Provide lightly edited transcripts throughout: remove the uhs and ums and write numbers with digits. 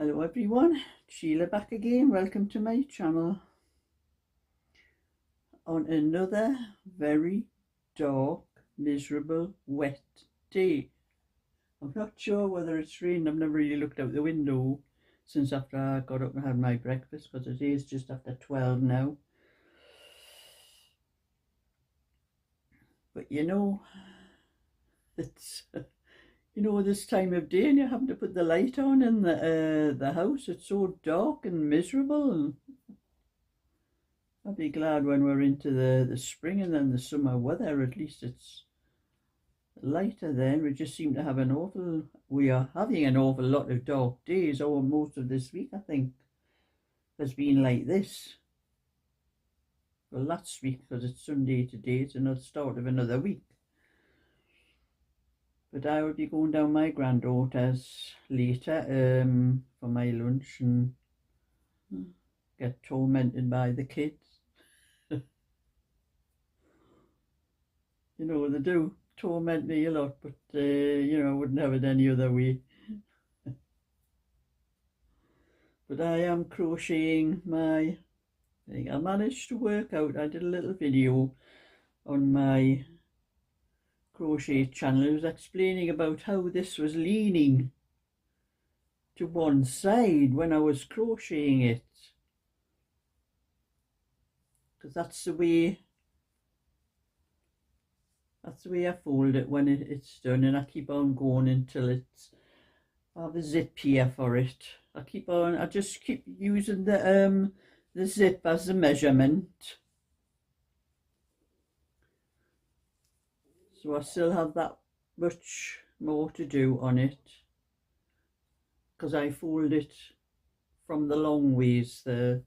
Hello everyone, Sheila back again. Welcome to my channel on another very dark, miserable, wet day. I'm not sure whether it's raining. I've never really looked out the window since after I got up and had my breakfast, because it is just after 12 now. But you know, it's this time of day and you're having to put the light on in the house. It's so dark and miserable, and I'll be glad when we're into the spring and then the summer weather. At least it's lighter then. We are having an awful lot of dark days, or most of this week I think has been like this. Well, last week, because it's Sunday today, it's another start of another week. But I will be going down my granddaughter's later for my lunch and get tormented by the kids. You know, they do torment me a lot, but I wouldn't have it any other way. But I am crocheting my thing. I managed to work out, I did a little video on my crochet channel. I was explaining about how this was leaning to one side when I was crocheting it, because that's the way I fold it when it's done, and I keep on going until I have a zip here for it. I just keep using the zip as the measurement. So I still have that much more to do on it, because I fold it from the long ways there.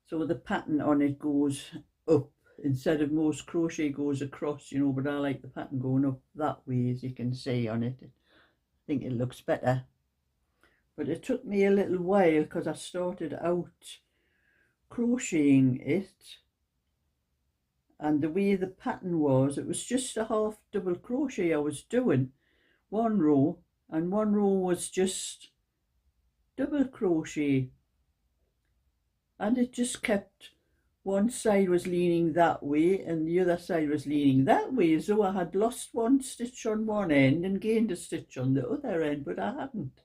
So the pattern on it goes up instead of most crochet goes across, but I like the pattern going up that way, as you can see on it. I think it looks better. But it took me a little while, because I started out crocheting it, and the way the pattern was, it was just a half double crochet I was doing, one row, and one row was just double crochet, and it just kept, one side was leaning that way and the other side was leaning that way, as though I had lost one stitch on one end and gained a stitch on the other end, but I hadn't.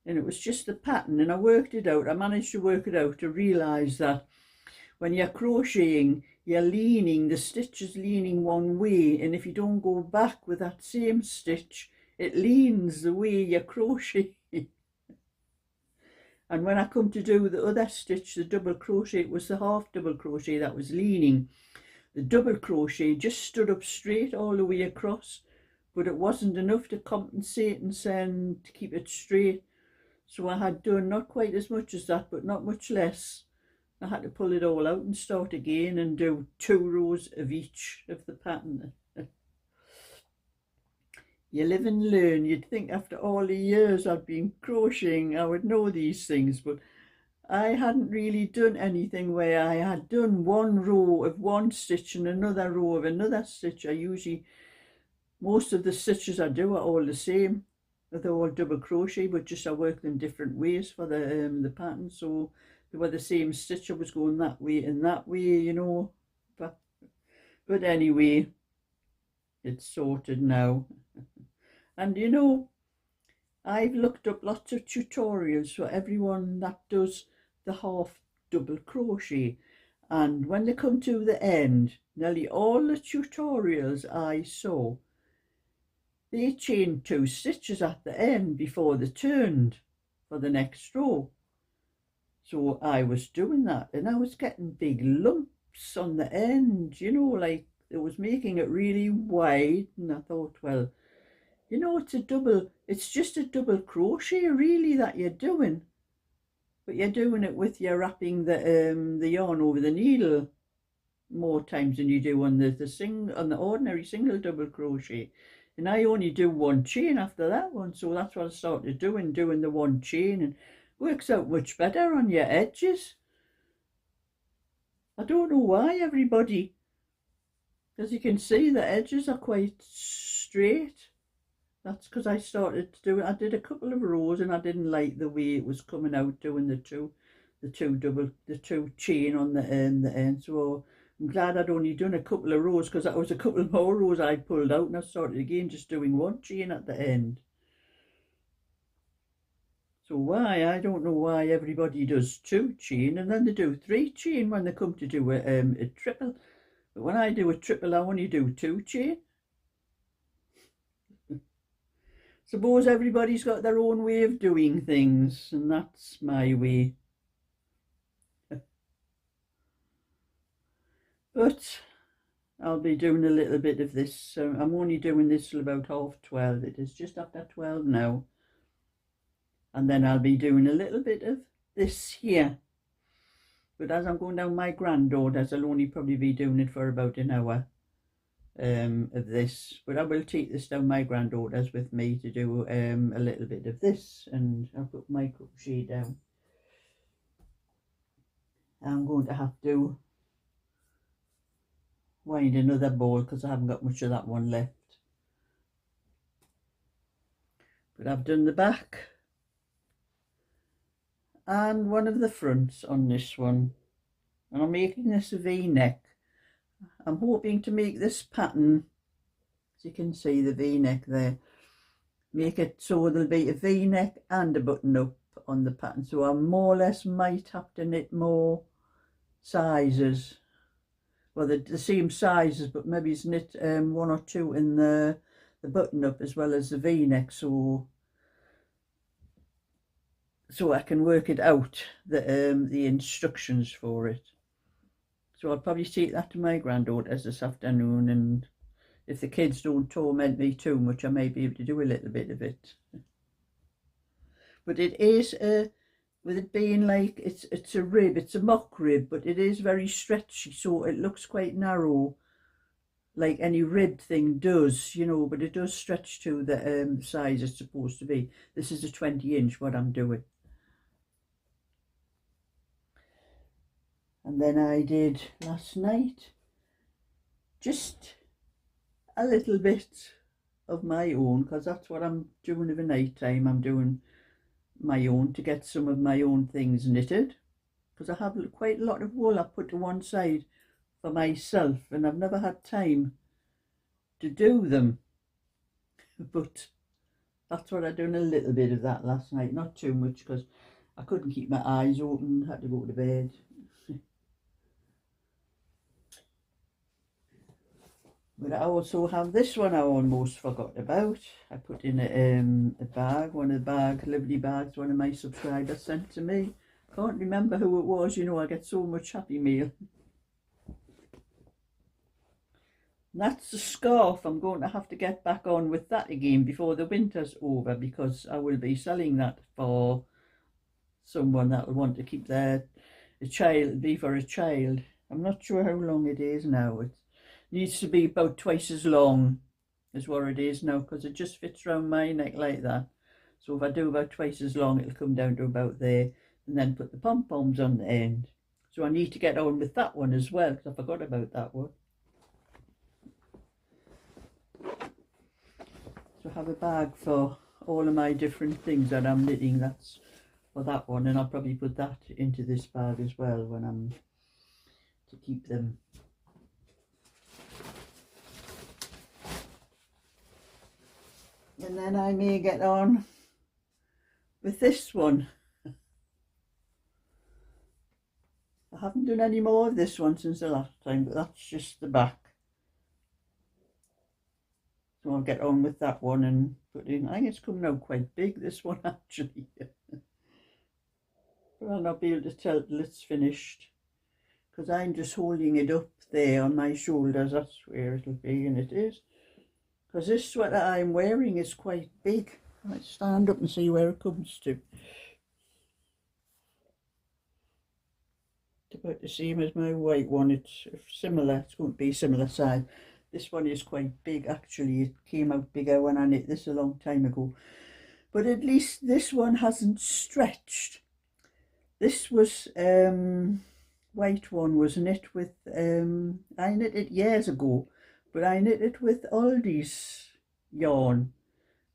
And it was just the pattern, and I worked it out. I managed to work it out to realise that when you're crocheting, you're leaning, the stitch is leaning one way, and if you don't go back with that same stitch, it leans the way you're crocheting. And when I come to do the other stitch, the double crochet, it was the half double crochet that was leaning. The double crochet just stood up straight all the way across, but it wasn't enough to compensate and send to keep it straight. So I had done not quite as much as that, but not much less. I had to pull it all out and start again and do 2 rows of each of the pattern. You live and learn. You'd think after all the years I've been crocheting I would know these things, but I hadn't really done anything where I had done one row of one stitch and another row of another stitch. Most of the stitches I do are all the same. They're all double crochet, but just I work them different ways for the pattern, so they were the same stitch. I was going that way and that way, but anyway, it's sorted now. And I've looked up lots of tutorials for everyone that does the half double crochet, and when they come to the end, nearly all the tutorials I saw, they chained 2 stitches at the end before they turned for the next row. So I was doing that, and I was getting big lumps on the end, like it was making it really wide, and I thought, well, it's just a double crochet really that you're doing, but you're doing it with you're wrapping the yarn over the needle more times than you do on the ordinary single double crochet. And I only do 1 chain after that one, so that's what I started doing the 1 chain, and works out much better on your edges. I don't know why everybody, as you can see, the edges are quite straight. That's because I started to do it. I did a couple of rows and I didn't like the way it was coming out doing the two chain on the end. So I'm glad I'd only done a couple of rows, because that was a couple more rows I pulled out, and I started again just doing one chain at the end. So why, I don't know why everybody does 2 chain and then they do 3 chain when they come to do a triple. But when I do a triple, I only do 2 chain. Suppose everybody's got their own way of doing things, and that's my way. But I'll be doing a little bit of this. So I'm only doing this till about 12:30. It is just after 12 now. And then I'll be doing a little bit of this here. But as I'm going down my granddaughter's, I'll only probably be doing it for about an hour of this. But I will take this down my granddaughter's with me to do a little bit of this. And I'll put my crochet down. I'm going to have to wind another ball because I haven't got much of that one left. But I've done the back and one of the fronts on this one, and I'm making this a V-neck. I'm hoping to make this pattern, as you can see the V-neck there, make it so there'll be a V-neck and a button up on the pattern. So I more or less might have to knit more sizes, well the same sizes, but maybe it's knit 1 or 2 in the button up as well as the V-neck, so I can work it out, the instructions for it. So I'll probably take that to my granddaughter's this afternoon, and if the kids don't torment me too much, I may be able to do a little bit of it. But it is with it being like it's a rib, it's a mock rib, but it is very stretchy, so it looks quite narrow, like any rib thing does, you know, but it does stretch to the size it's supposed to be. This is a 20-inch what I'm doing. And then I did last night just a little bit of my own, because that's what I'm doing of a night time. I'm doing my own to get some of my own things knitted, because I have quite a lot of wool I put to one side for myself, and I've never had time to do them. But that's what I done, a little bit of that last night, not too much, because I couldn't keep my eyes open, had to go to bed. But I also have this one I almost forgot about. I put in a bag, one of the lovely bags one of my subscribers sent to me. Can't remember who it was, you know, I get so much Happy Mail. And that's the scarf. I'm going to have to get back on with that again before the winter's over, because I will be selling that for someone that will want to keep a child, be for a child. I'm not sure how long it is now. It needs to be about twice as long as what it is now, because it just fits around my neck like that. So if I do about twice as long, it'll come down to about there, and then put the pom-poms on the end. So I need to get on with that one as well, because I forgot about that one. So I have a bag for all of my different things that I'm knitting. That's for that one, and I'll probably put that into this bag as well when I'm to keep them. And then I may get on with this one. I haven't done any more of this one since the last time, but that's just the back. So I'll get on with that one and put in, I think it's coming out quite big, this one actually. But I'll not be able to tell till it's finished, because I'm just holding it up there on my shoulders. That's where it'll be, and it is. Because this sweater I'm wearing is quite big. I might stand up and see where it comes to. It's about the same as my white one. It's similar. It's going to be similar size. This one is quite big actually. It came out bigger when I knit this a long time ago. But at least this one hasn't stretched. This was white one was knit with I knit it years ago, but I knit it with Aldi's yarn,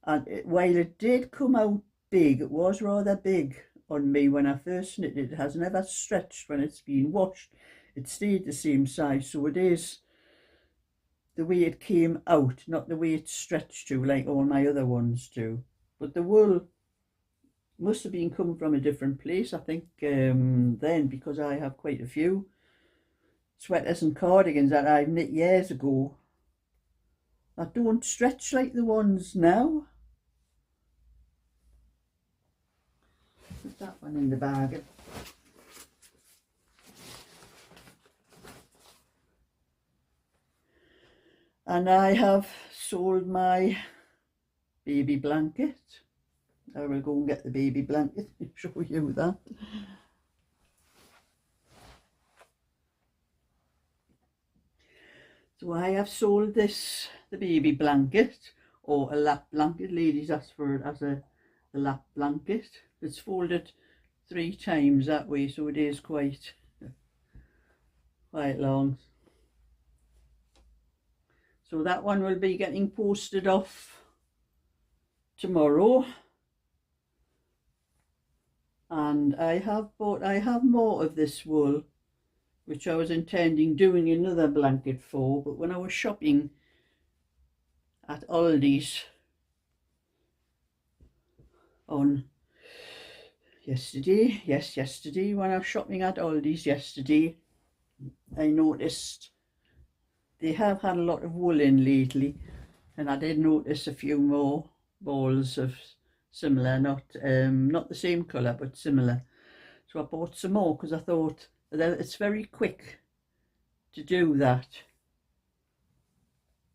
And while it did come out big, it was rather big on me when I first knit it. It has never stretched when it's been washed. It stayed the same size, so it is the way it came out, not the way it stretched to like all my other ones do. But the wool must have been coming from a different place, I think, then, because I have quite a few sweaters and cardigans that I've knit years ago that don't stretch like the ones now. Put that one in the bag. And I have sold my baby blanket. I will go and get the baby blanket and show you that. So I have sold this, the baby blanket, or a lap blanket. Ladies ask for it as a lap blanket. It's folded 3 times that way, so it is quite long. So that one will be getting posted off tomorrow. And I have more of this wool, which I was intending doing another blanket for, but when I was shopping at Aldi's on yesterday, when I was shopping at Aldi's yesterday, I noticed they have had a lot of wool in lately, and I did notice a few more balls of similar, not the same colour but similar. So I bought some more because I thought that it's very quick to do that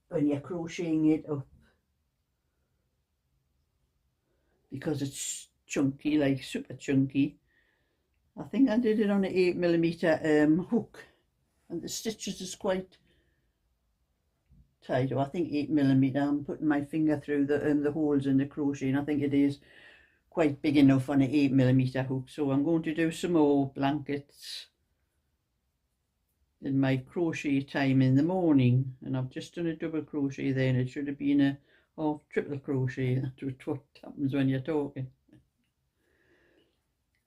when you're crocheting it up, because it's chunky, like super chunky. I think I did it on an 8mm hook, and the stitches is quite tight. Or I think 8mm. I'm putting my finger through the holes in the crochet, and I think it is quite big enough on an 8mm hook. So I'm going to do some more blankets in my crochet time in the morning, and I've just done a double crochet there, and it should have been a half triple crochet. That's what happens when you're talking.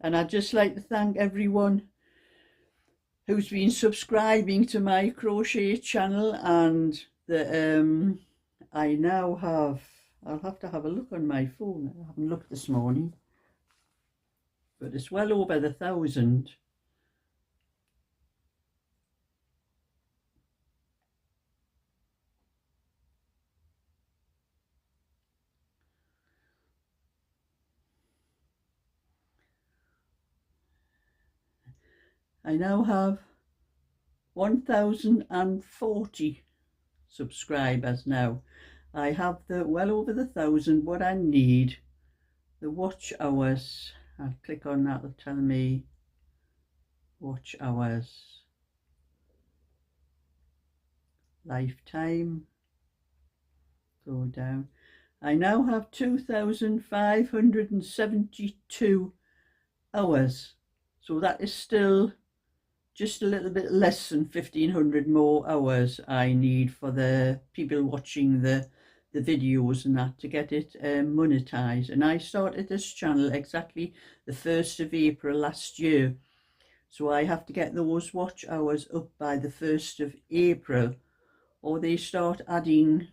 And I'd just like to thank everyone who's been subscribing to my crochet channel, and the I now have, I'll have to have a look on my phone. I haven't looked this morning, but it's well over 1,000. I now have 1,040 subscribers now. I have the well over 1,000. What I need, the watch hours, I'll click on that, it'll tell me watch hours, lifetime, go down. I now have 2,572 hours, so that is still just a little bit less than 1,500 more hours I need for the people watching the videos and that to get it monetized. And I started this channel exactly the 1st of April last year, so I have to get those watch hours up by the 1st of April, or they start adding,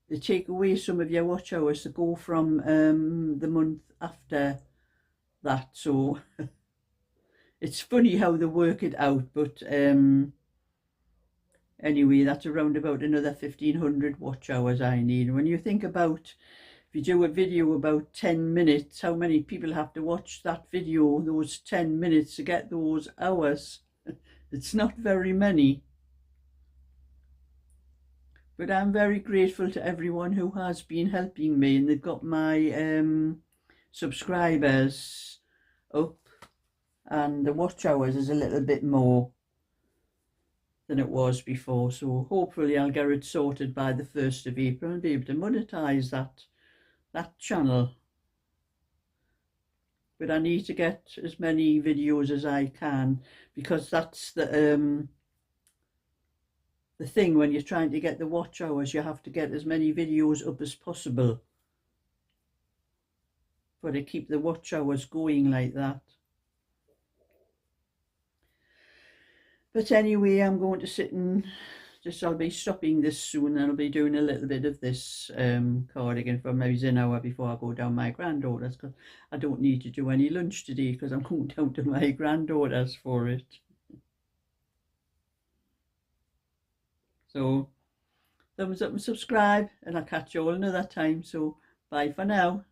they take away some of your watch hours to go from the month after that. So it's funny how they work it out, but anyway, that's around about another 1,500 watch hours I need. And when you think about, if you do a video about 10 minutes, how many people have to watch that video, those 10 minutes, to get those hours? It's not very many. But I'm very grateful to everyone who has been helping me, and they've got my subscribers up, and the watch hours is a little bit more than it was before. So hopefully I'll get it sorted by the 1st of April and be able to monetize that channel. But I need to get as many videos as I can, because that's the the thing when you're trying to get the watch hours. You have to get as many videos up as possible for to keep the watch hours going like that. But anyway, I'm going to sit and I'll be stopping this soon, and I'll be doing a little bit of this cardigan for maybe an hour before I go down my granddaughter's, because I don't need to do any lunch today because I'm going down to my granddaughter's for it. So thumbs up and subscribe, and I'll catch you all another time. So bye for now.